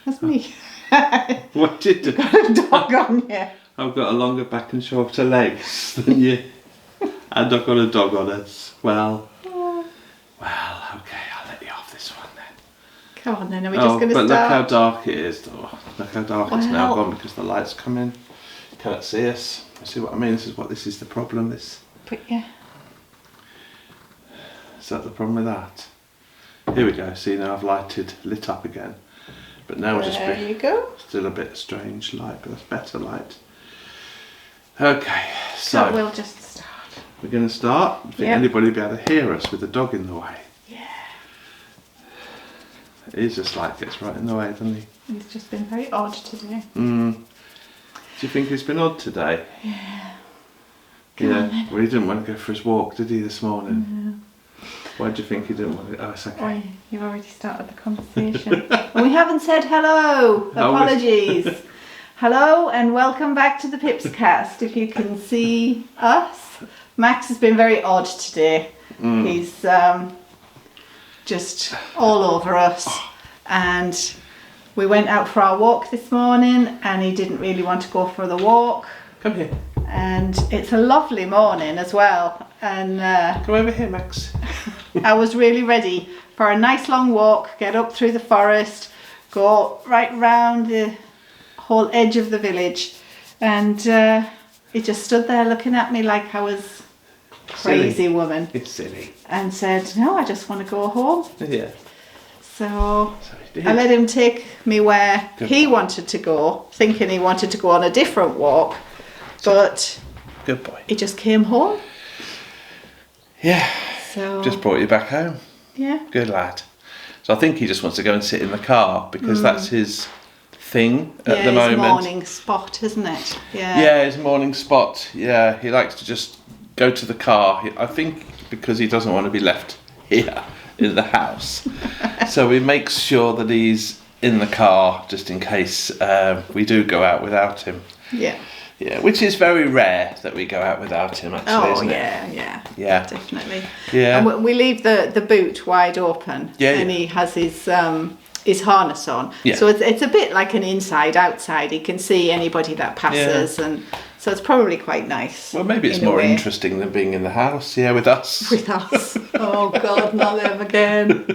hasn't he? What did you do? Got a dog on you. I've got a longer back and shorter legs than you. And I've got a dog on it. Well, okay, I'll let you off this one then. Come on then, are we just going to start? But look how dark it is, though. Look how dark it's now gone because the lights come in. You cannot see us. You see what I mean? This is the problem. But yeah. Is that the problem with that? Here we go. See, now I've lit up again. But now There you go. Still a bit strange light, but that's better light. Okay, so we'll just start. We're going to start. I think anybody will be able to hear us with the dog in the way. Yeah. He's just gets right in the way, doesn't he? He's just been very odd today. Do you think he's been odd today? Yeah. Well, he didn't want to go for his walk, did he, this morning? No. Why do you think he didn't want to? Oh, it's okay. Oh, you've already started the conversation. And we haven't said hello. Apologies. Hello and welcome back to the PiPsCast. If you can see us, Max has been very odd today. He's just all over us. And we went out for our walk this morning and he didn't really want to go for the walk. Come here. And it's a lovely morning as well. And come over here, Max. I was really ready for a nice long walk, get up through the forest, go right round the whole edge of the village, and he just stood there looking at me like I was a crazy woman. It's silly. And said, no, I just want to go home. Yeah. So I let him take me where he wanted to go, thinking he wanted to go on a different walk, but good boy. He just came home. Yeah. So just brought you back home. Yeah. Good lad. So I think he just wants to go and sit in the car because that's his thing at the moment. His morning spot, isn't it? Yeah. Yeah, his morning spot. Yeah, he likes to just go to the car. I think because he doesn't want to be left here in the house. So he makes sure that he's in the car just in case we do go out without him. Yeah. Yeah, which is very rare that we go out without him, actually, isn't it? Yeah, definitely. Yeah, and we leave the boot wide open, and he has his harness on. Yeah. So it's a bit like an inside-outside. He can see anybody that passes, and so it's probably quite nice. Well, maybe it's more interesting than being in the house, with us. With us. Oh God, not them again.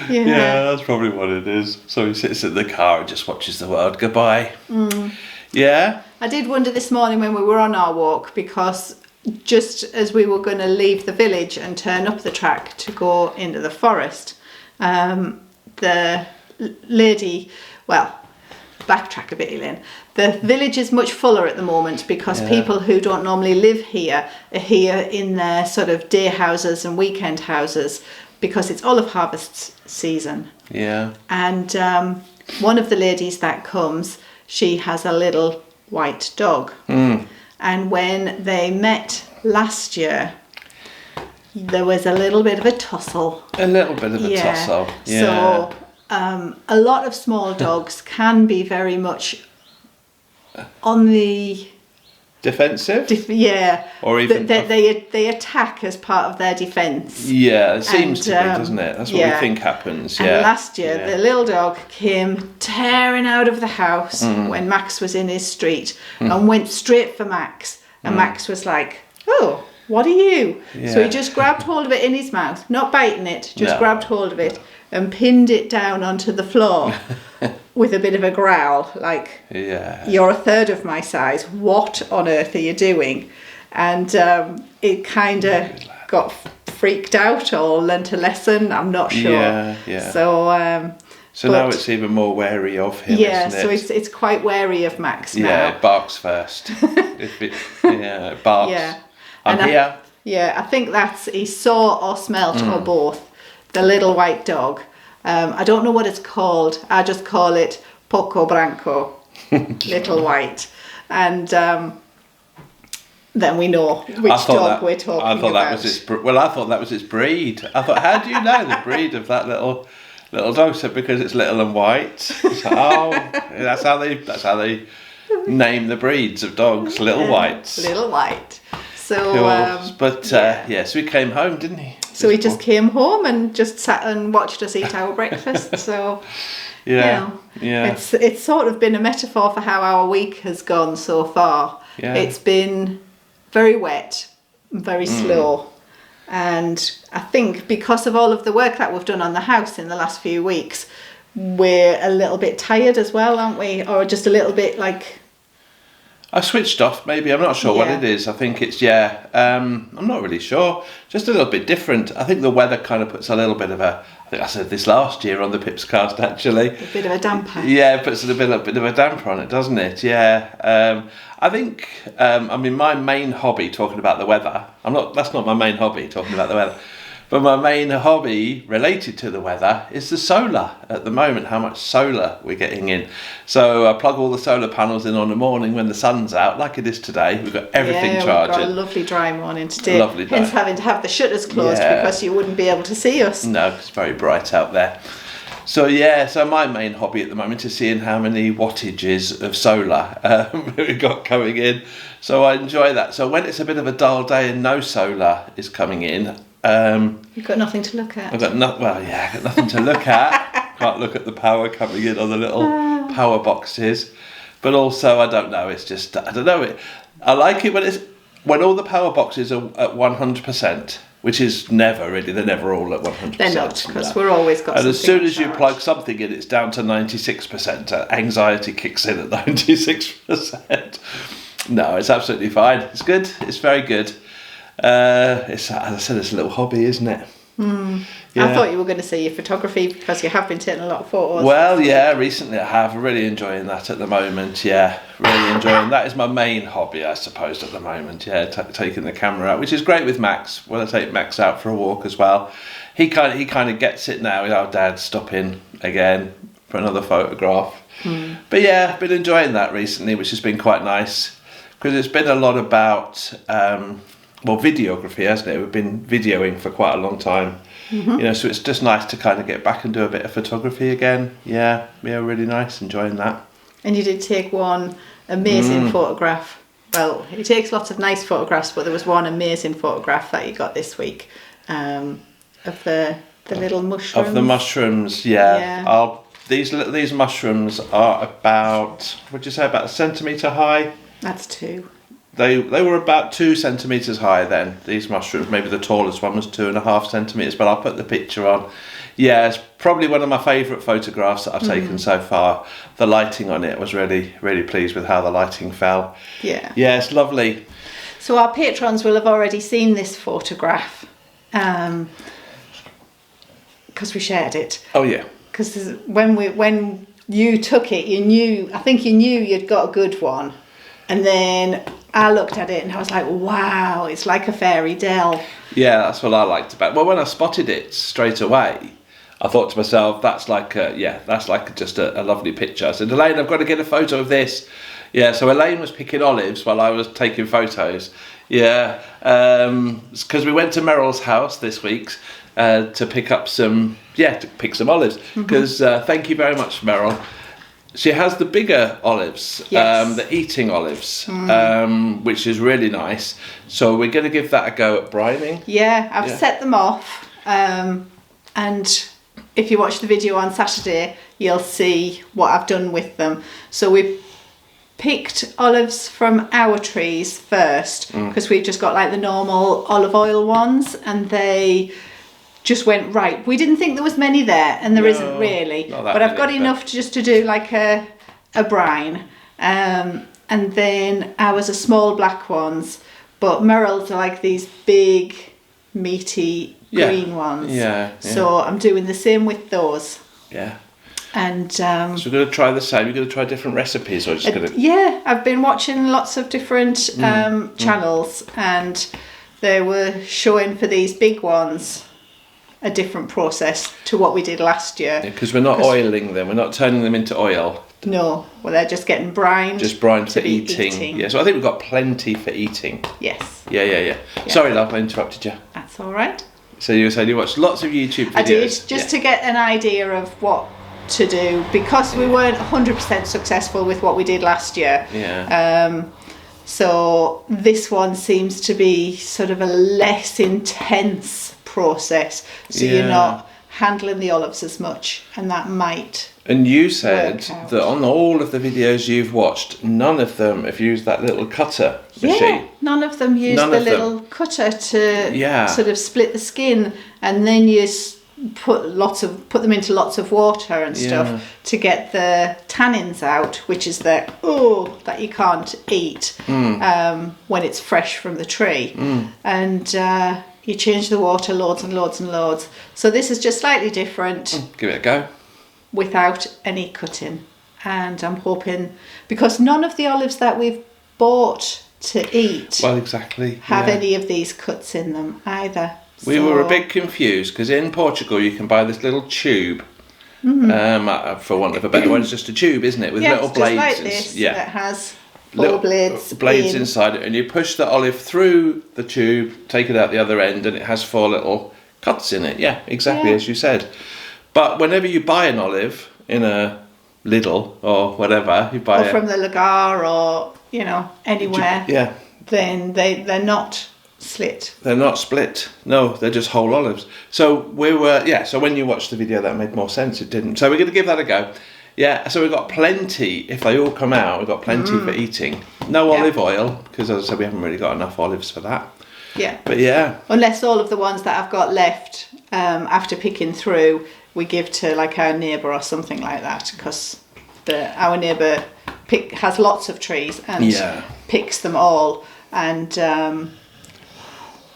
Yeah, that's probably what it is. So he sits in the car and just watches the world go by. Yeah. I did wonder this morning when we were on our walk, because just as we were going to leave the village and turn up the track to go into the forest, the lady, backtrack a bit, Elaine. The village is much fuller at the moment because people who don't normally live here are here in their sort of day houses and weekend houses because it's olive harvest season. Yeah. And one of the ladies that comes, she has a little white dog. And when they met last year, there was a little bit of a tussle. A little bit of a tussle. Yeah. So a lot of small dogs can be very much on the defensive. Or even they attack as part of their defence. Yeah, it seems to be, doesn't it? That's what we think happens. And last year, the little dog came tearing out of the house when Max was in his street and went straight for Max. And Max was like, "Oh, what are you?" Yeah. So he just grabbed hold of it in his mouth, not biting it, just grabbed hold of it and pinned it down onto the floor with a bit of a growl, like, "You're a third of my size. What on earth are you doing?" And it kind of got freaked out or learnt a lesson. I'm not sure. Yeah. So now it's even more wary of him. Isn't it? So it's quite wary of Max now. Yeah, it barks first. It barks. Yeah. I'm here. I think he saw or smelt or both the little white dog. I don't know what it's called. I just call it Poco Branco, little white. And then we know which dog we're talking about. I thought that was its breed. I thought, how do you know the breed of that little dog? So because it's little and white. So, that's how they name the breeds of dogs, little whites. Little white. So cool. So he came home, didn't he? So he just came home and just sat and watched us eat our breakfast. So, yeah. It's sort of been a metaphor for how our week has gone so far. Yeah. It's been very wet, very slow. And I think because of all of the work that we've done on the house in the last few weeks, we're a little bit tired as well, aren't we? Or just a little bit like... I switched off, maybe. I'm not sure what it is. I think it's, I'm not really sure. Just a little bit different. I think the weather kind of puts a little bit of a... I think I said this last year on the PiPsCast, actually. A bit of a damper. Yeah, it puts a bit of a damper on it, doesn't it? Yeah. I think, my main hobby, talking about the weather... That's not my main hobby, talking about the weather. But my main hobby related to the weather is the solar at the moment, how much solar we're getting in. So I plug all the solar panels in on the morning when the sun's out, like it is today. We've got everything charging. We've got a lovely dry morning today. Lovely day. Hence having to have the shutters closed because you wouldn't be able to see us. No, it's very bright out there. So my main hobby at the moment is seeing how many wattages of solar we've got coming in. So I enjoy that. So when it's a bit of a dull day and no solar is coming in... You've got nothing to look at. I've got nothing to look at. Can't look at the power coming in on the little power boxes. But also, I don't know. It's just I don't know. I like it when all the power boxes are at 100%, which is never really. They're never all at 100%. They're not, because we're always got. And as soon as you plug something in, it's down to 96%. Anxiety kicks in at 96%. No, it's absolutely fine. It's good. It's very good. It's, as I said, it's a little hobby, isn't it? Yeah. I thought you were going to say your photography, because you have been taking a lot of photos. Well, yeah, recently I have. I'm really enjoying that at the moment. Yeah, really enjoying that. Is my main hobby, I suppose, at the moment. Yeah, taking the camera out, which is great with Max. When I take Max out for a walk as well, he kind of gets it now. Oh, Dad, stop in again for another photograph. But yeah, I've been enjoying that recently, which has been quite nice, because it's been a lot about videography, hasn't it? We've been videoing for quite a long time. So it's just nice to kind of get back and do a bit of photography again. Yeah, really nice, enjoying that. And you did take one amazing photograph. Well, he takes lots of nice photographs, but there was one amazing photograph that you got this week of the little mushrooms. Of the mushrooms, yeah. These mushrooms are about, would you say, about a centimetre high? That's 2. They were about 2 centimetres high then, these mushrooms. Maybe the tallest one was 2.5 centimetres, but I'll put the picture on. Yeah, it's probably one of my favourite photographs that I've taken so far. The lighting on it, I was really, really pleased with how the lighting fell. Yeah. Yeah, it's lovely. So our patrons will have already seen this photograph, because we shared it. Oh, yeah. Because when you took it, you knew you'd got a good one. And then I looked at it and I was like, wow, it's like a fairy dell. Yeah, that's what I liked about it. Well, when I spotted it straight away, I thought to myself, that's like just a lovely picture. I said, Elaine, I've got to get a photo of this. Yeah, so Elaine was picking olives while I was taking photos. Yeah, because we went to Meryl's house this week to pick some olives. Because thank you very much, Meryl. She has the bigger olives, the eating olives, which is really nice. So we're going to give that a go at brining. Yeah, I've set them off. And if you watch the video on Saturday, you'll see what I've done with them. So we picked olives from our trees first, because we've just got like the normal olive oil ones, and they just went right. We didn't think there was many there, and there isn't really. But I've got enough just to do like a brine. And then ours are small black ones, but Meryl's are like these big, meaty green ones. Yeah. So I'm doing the same with those. Yeah. And so we're going to try the same. You're going to try different recipes, or just going to? Yeah, I've been watching lots of different channels, and they were showing for these big ones a different process to what we did last year. Because we're not oiling them, we're not turning them into oil. No, well, they're just getting brined. Just brined for eating. Yeah, so I think we've got plenty for eating. Yes. Yeah. Sorry, love, I interrupted you. That's all right. So you were saying you watched lots of YouTube videos. I did, just to get an idea of what to do, because we weren't 100% successful with what we did last year. Yeah. So this one seems to be sort of a less intense process, so you're not handling the olives as much, and that might. And you said that on all of the videos you've watched, none of them have used that little cutter machine. Yeah, none of them use the little cutter to sort of split the skin, and then you put them into lots of water and stuff to get the tannins out, which is that you can't eat when it's fresh from the tree. And you change the water loads and loads and loads. So this is just slightly different. Give it a go. Without any cutting. And I'm hoping, because none of the olives that we've bought to eat have any of these cuts in them either. We were a bit confused because in Portugal you can buy this little tube. For want of a better word, it's just a tube, isn't it, with little blades? Like this, that has little blades inside it, and you push the olive through the tube, take it out the other end, and it has 4 little cuts in it. Yeah, exactly as you said. But whenever you buy an olive in a Lidl or whatever, you buy from the Lagar or anywhere, then they're not slit. They're not split. No, they're just whole olives. So so when you watched the video, that made more sense. It didn't. So we're going to give that a go. Yeah. So we've got plenty. If they all come out, we've got plenty for eating. No olive oil, because as I said, we haven't really got enough olives for that. Yeah. But unless all of the ones that I've got left after picking through, we give to like our neighbour or something like that, because our neighbour has lots of trees and picks them all and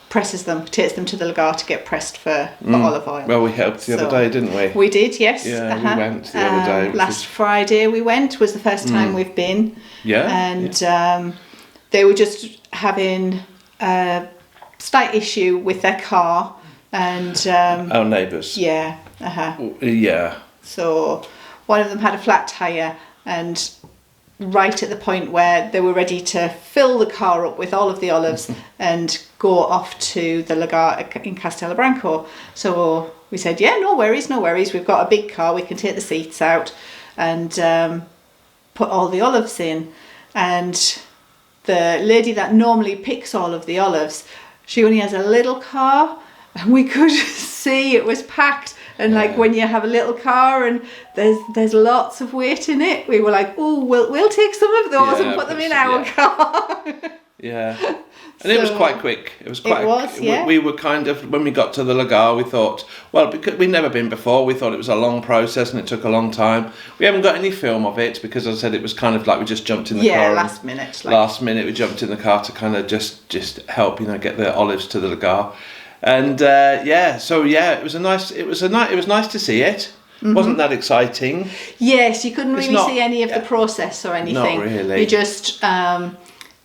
presses them, takes them to the Lagar to get pressed for olive oil. Well, we helped the other day, didn't we? We did, yes. Yeah, we went the other day. Last Friday we went, was the first time we've been. Yeah. And they were just having a slight issue with their car. And our neighbours. Yeah. Yeah. So one of them had a flat tyre, and right at the point where they were ready to fill the car up with all of the olives and go off to the Lagar in Castelo So we said, no worries, we've got a big car, we can take the seats out and put all the olives in. And the lady that normally picks all of the olives, she only has a little car, and we could see it was packed. And like when you have a little car and there's lots of weight in it, we were like, we'll take some of those and put them in our car. Yeah. And it was quite quick. It was, yeah. We were kind of, when we got to the Lagar, we thought, well, because we'd never been before, we thought it was a long process and it took a long time. We haven't got any film of it because, as I said, it was kind of like we just jumped in the car. Yeah, last minute. Last minute, we jumped in the car to kind of just help, get the olives to the Lagar. And it was nice to see it. Wasn't that exciting? Yes, you couldn't really see any of the process or anything. Not really. You just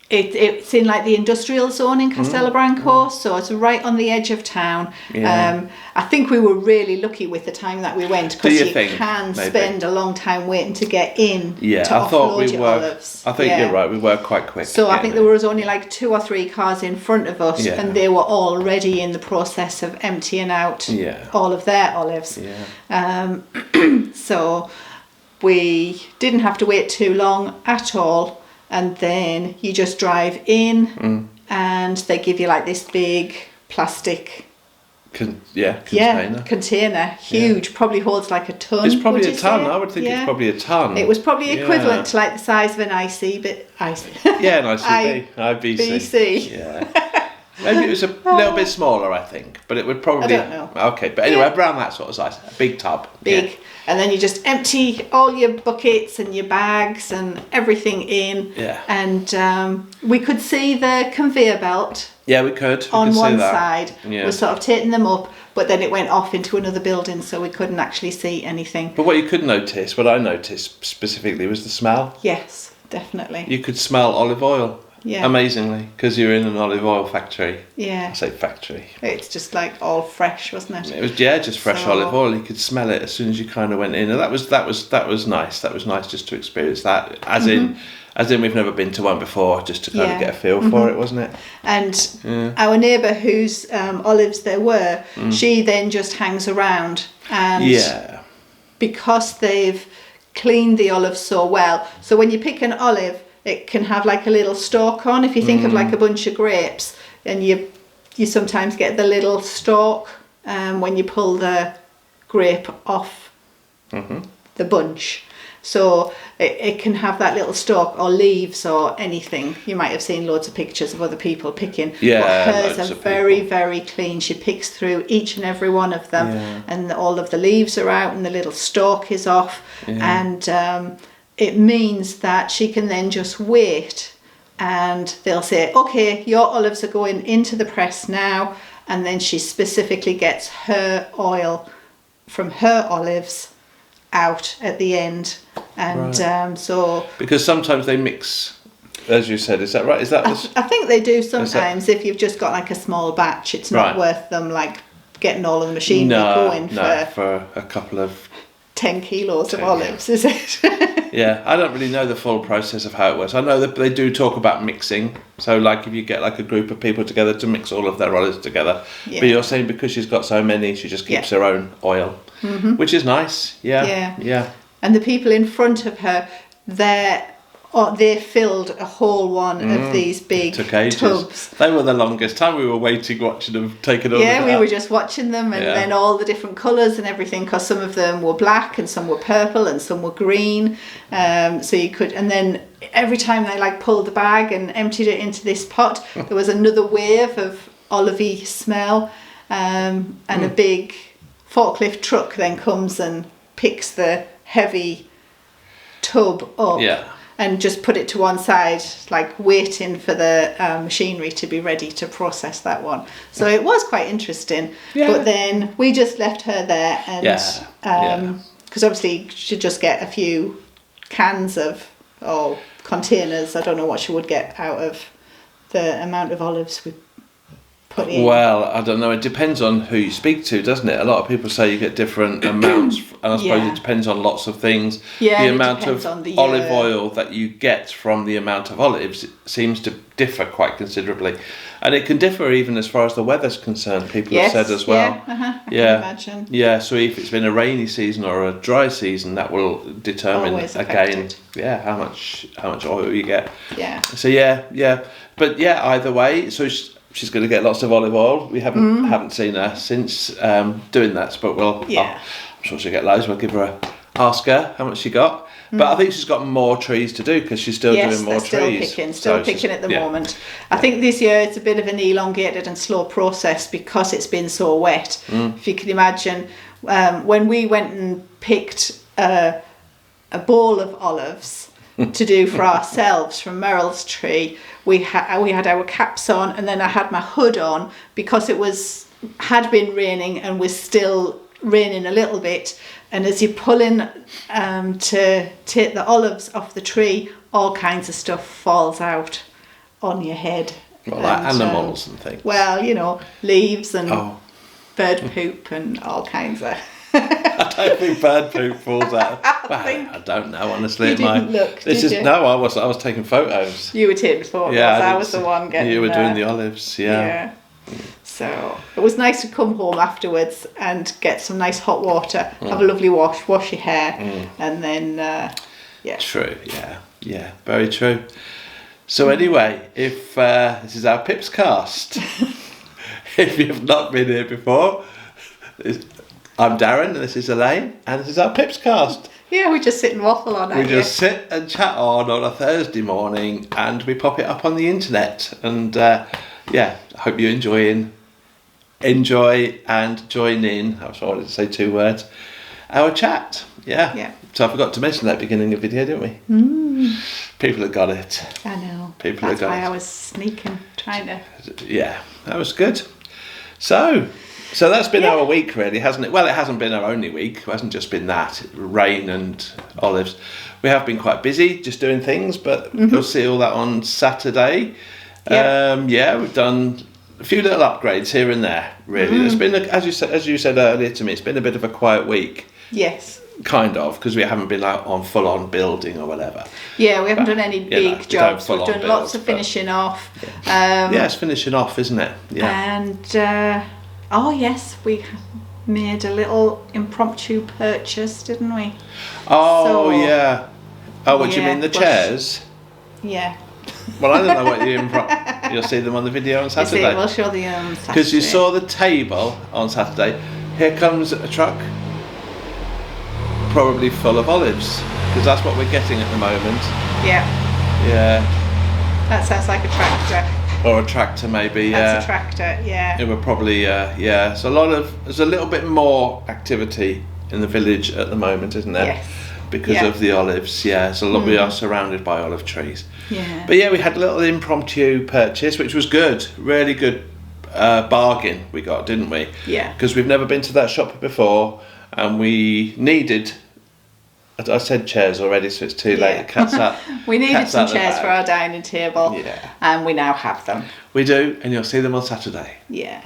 it's in like the industrial zone in Castelo so it's right on the edge of town. Yeah. I think we were really lucky with the time that we went, because you can spend a long time waiting to get in. Yeah, to offload your olives. I think you're right. We were quite quick. So I think there was only like 2 or 3 cars in front of us, and they were already in the process of emptying out all of their olives. Yeah. So we didn't have to wait too long at all. And then you just drive in and they give you like this big plastic container, huge, probably holds like a ton. It's probably a ton. I would think it's probably a ton. It was probably equivalent to like the size of an ICB. Yeah, an IBC. Yeah. Maybe it was a little bit smaller, I think, but it would probably. I don't know. Okay, but anyway, around that sort of size, a big tub. Big. Yeah. And then you just empty all your buckets and your bags and everything in. Yeah. And we could see the conveyor belt. Yeah, we could. On one side. Yeah. Was sort of taking them up, but then it went off into another building, so we couldn't actually see anything. But what you could notice, what I noticed specifically, was the smell. Yes, definitely. You could smell olive oil. Yeah. Amazingly, because you're in an olive oil factory. Yeah. I say factory. It's just like all fresh, wasn't it? It was just fresh olive oil. You could smell it as soon as you kind of went in, and that was nice. That was nice just to experience that. As in we've never been to one before, just to kind of get a feel for it, wasn't it? And our neighbour, whose olives there were, she then just hangs around, and because they've cleaned the olives so well. So when you pick an olive, it can have like a little stalk on. If you think of like a bunch of grapes, and you sometimes get the little stalk when you pull the grape off the bunch. So it can have that little stalk or leaves or anything. You might have seen loads of pictures of other people picking. Yeah, but hers loads are of very, people. very clean. She picks through each and every one of them, and all of the leaves are out and the little stalk is off. And it means that she can then just wait, and they'll say, okay, your olives are going into the press now, and then she specifically gets her oil from her olives out at the end. And so because sometimes they mix, as you said, is that right? Is that I think they do sometimes. If you've just got like a small batch, it's not worth them like getting all of the machinery going for a couple of 10 kilos of olives, is it? Yeah, I don't really know the full process of how it works. I know that they do talk about mixing. So like if you get like a group of people together to mix all of their olives together. But you're saying because she's got so many, she just keeps her own oil, which is nice. Yeah. And the people in front of her, they filled a whole one of these big tubs. They were the longest time. We were waiting, watching them taking all of it out. Yeah, we were just watching them, and then all the different colours and everything, because some of them were black and some were purple and some were green. So you could, and then every time they like pulled the bag and emptied it into this pot, there was another wave of olivey smell, and a big forklift truck then comes and picks the heavy tub up. And just put it to one side, like waiting for the machinery to be ready to process that one. So it was quite interesting. But then we just left her there, and because obviously she'd just get a few cans of containers. I don't know what she would get out of the amount of olives we put in. Well, I don't know. It depends on who you speak to, doesn't it? A lot of people say you get different amounts, and I suppose it depends on lots of things. Yeah, the amount of olive oil that you get from the amount of olives seems to differ quite considerably, and it can differ even as far as the weather's concerned. People have said as well. I can imagine. Yeah, so if it's been a rainy season or a dry season, that will determine again, how much oil you get. Yeah. So but either way, so. She's going to get lots of olive oil. We haven't seen her since doing that, but I'm sure she'll get loads. We'll ask her how much she got. But I think she's got more trees to do because she's still doing more trees. Still picking at the moment. I think this year it's a bit of an elongated and slow process because it's been so wet. If you can imagine, when we went and picked a bowl of olives to do for ourselves from Meryl's tree, we had our caps on, and then I had my hood on because it had been raining and was still raining a little bit. And as you pull in to take the olives off the tree, all kinds of stuff falls out on your head. Well, like animals and things. Well, leaves and bird poop and all kinds of. I don't think bird poop falls out. I don't know, honestly. You didn't look, did you? No, I was taking photos. You were taking photos. Yeah, I was the one getting. You were doing the olives. Yeah. So it was nice to come home afterwards and get some nice hot water, have a lovely wash your hair, and then True. Yeah. Very true. So anyway, if this is our PiPsCast, if you've not been here before. I'm Darren, and this is Elaine, and this is our PiPsCast. Yeah, we just sit and waffle on it. We just sit and chat on a Thursday morning, and we pop it up on the internet. And I hope you enjoy and join in. I was wanted to say 2 words. Our chat. Yeah. So I forgot to mention that beginning of the video, didn't we? People have got it. I know. That's why I was sneaking, trying to. Yeah, that was good. So that's been our week, really, hasn't it? Well, it hasn't been our only week. It hasn't just been that. Rain and olives. We have been quite busy just doing things, but you'll see all that on Saturday. We've done a few little upgrades here and there, really. It's been, as you said earlier to me, it's been a bit of a quiet week. Yes. Kind of, because we haven't been out on full-on building or whatever. Yeah, we haven't done any big jobs. We've done lots of finishing off. It's finishing off, isn't it? Yeah. And... yes, we made a little impromptu purchase, didn't we? Oh, yeah. Oh, what do you mean, the chairs? Yeah. Well, I don't know what you're improv. You'll see them on the video on Saturday. We'll show the Saturday. Because you saw the table on Saturday. Here comes a truck, probably full of olives, because that's what we're getting at the moment. Yeah. Yeah. That sounds like a tractor. Or a tractor, maybe. That's a tractor. Yeah. It would probably. Yeah. So there's a little bit more activity in the village at the moment, isn't there? Yes. Because of the olives, yeah. So we are surrounded by olive trees. Yeah. But yeah, we had a little impromptu purchase, which was good. Really good bargain we got, didn't we? Yeah. Because we've never been to that shop before, and we needed. I said chairs already, so it's too late. We needed some chairs for our dining table. Yeah. And we now have them. We do, and you'll see them on Saturday. Yeah.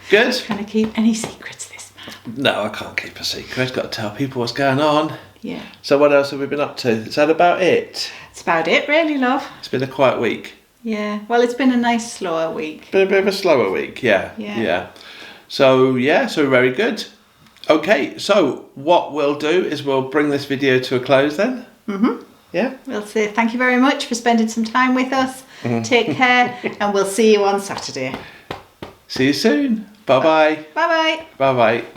Good. Trying to keep any secrets, this man. No, I can't keep a secret. Got to tell people what's going on. Yeah. So what else have we been up to? Is that about it? That's about it, really, love. It's been a quiet week. Yeah. Well, it's been a nice, slower week. Been a bit of a slower week, yeah. So very good. Okay, so what we'll do is we'll bring this video to a close then. Mm-hmm. Yeah. We'll say thank you very much for spending some time with us. Mm-hmm. Take care, and we'll see you on Saturday. See you soon. Bye-bye. Bye-bye. Bye-bye.